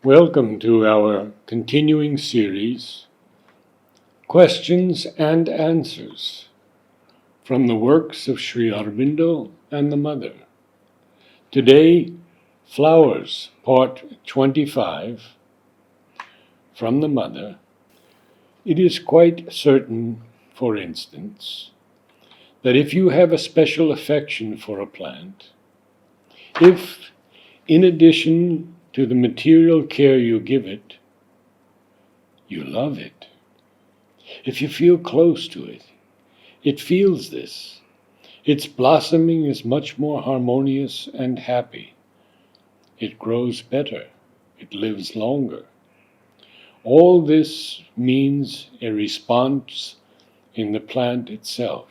Welcome to our continuing series, Questions and Answers, from the works of Sri Aurobindo and the Mother. Today, Flowers, Part 25, from the Mother. It is quite certain, for instance, that if you have a special affection for a plant, if, in addition to the material care you give it, you love it, if you feel close to it, it feels this. Its blossoming is much more harmonious and happy. It grows better. It lives longer. All this means a response in the plant itself.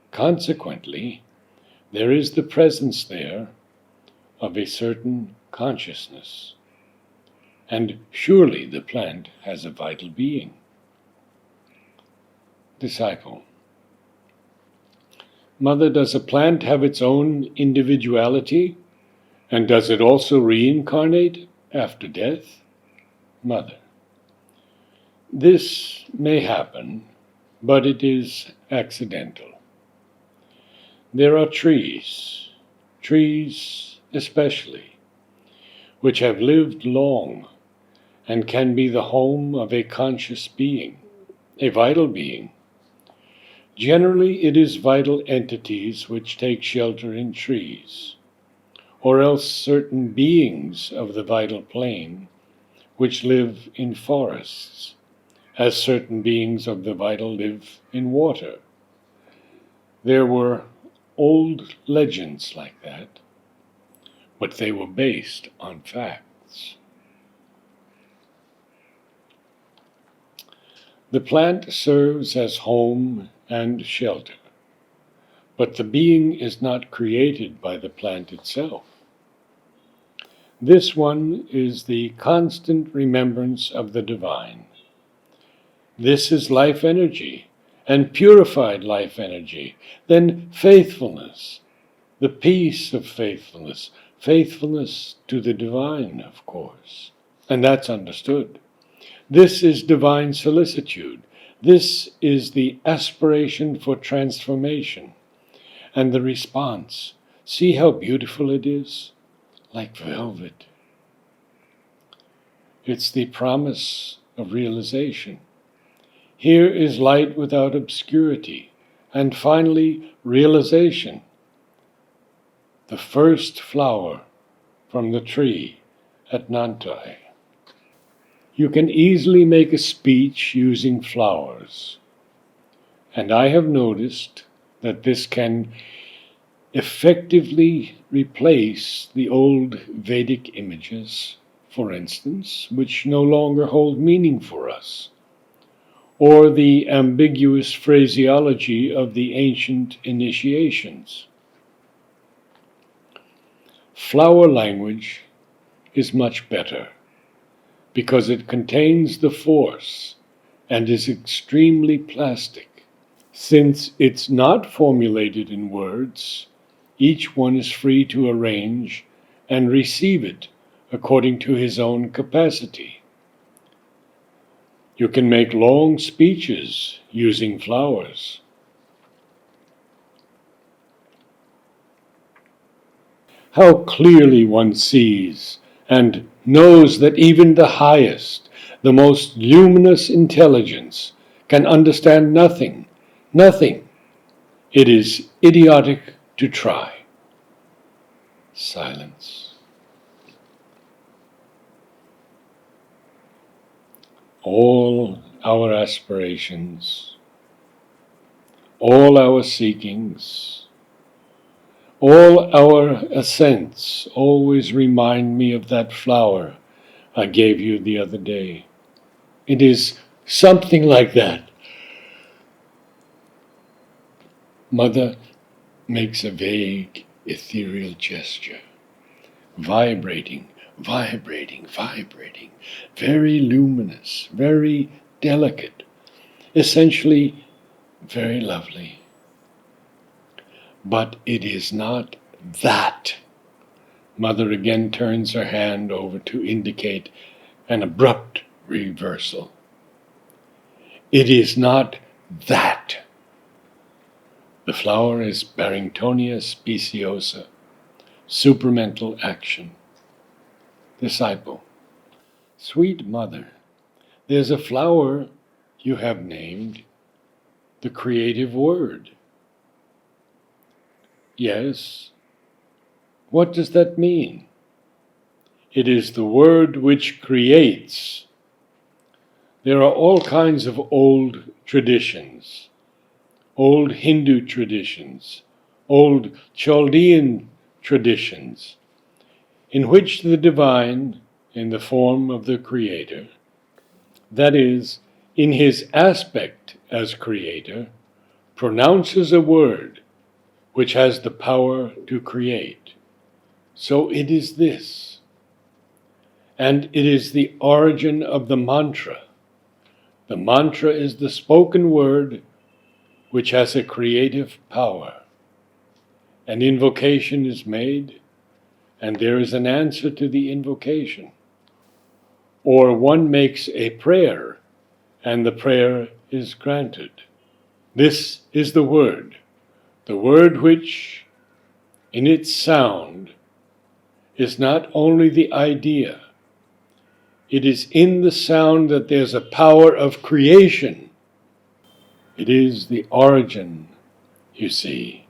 Consequently, there is the presence there of a certain consciousness. And surely the plant has a vital being. Disciple. Mother, does a plant have its own individuality? And does it also reincarnate after death? Mother. This may happen, but it is accidental. There are trees especially, which have lived long and can be the home of a conscious being, a vital being. Generally, it is vital entities which take shelter in trees, or else certain beings of the vital plane which live in forests, as certain beings of the vital live in water. There were old legends like that, but they were based on facts. The plant serves as home and shelter, but the being is not created by the plant itself. This one is the constant remembrance of the divine. This is life energy, and purified life energy. Then faithfulness, the peace of faithfulness, faithfulness to the divine, of course, and that's understood. This is divine solicitude. This is the aspiration for transformation. And the response, see how beautiful it is, like velvet. It's the promise of realization. Here is light without obscurity. And finally, realization. The first flower from the tree at Nantai. You can easily make a speech using flowers, and I have noticed that this can effectively replace the old Vedic images, for instance, which no longer hold meaning for us, or the ambiguous phraseology of the ancient initiations. Flower language is much better, because it contains the force and is extremely plastic. Since it's not formulated in words, each one is free to arrange and receive it according to his own capacity. You can make long speeches using flowers. How clearly one sees and knows that even the highest, the most luminous intelligence can understand nothing. It is idiotic to try. Silence. All our aspirations, all our seekings, all our ascents always remind me of that flower I gave you the other day. It is something like that. Mother makes a vague, ethereal gesture, vibrating, very luminous, very delicate, essentially very lovely. But it is not that. Mother again turns her hand over to indicate an abrupt reversal. It is not that. The flower is Barringtonia speciosa, supramental action. Disciple. Sweet Mother, there's a flower you have named the creative word. Yes. What does that mean? It is the word which creates. There are all kinds of old traditions, old Hindu traditions, old Chaldean traditions, in which the divine, in the form of the Creator, that is, in his aspect as Creator, pronounces a word which has the power to create. So it is this. And it is the origin of the mantra. The mantra is the spoken word which has a creative power. An invocation is made, and there is an answer to the invocation. Or one makes a prayer, and the prayer is granted. This is the word which, in its sound, is not only the idea. It is in the sound that there's a power of creation. It is the origin, you see,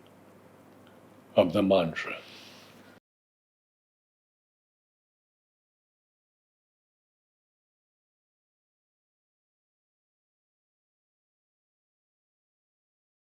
of the mantra.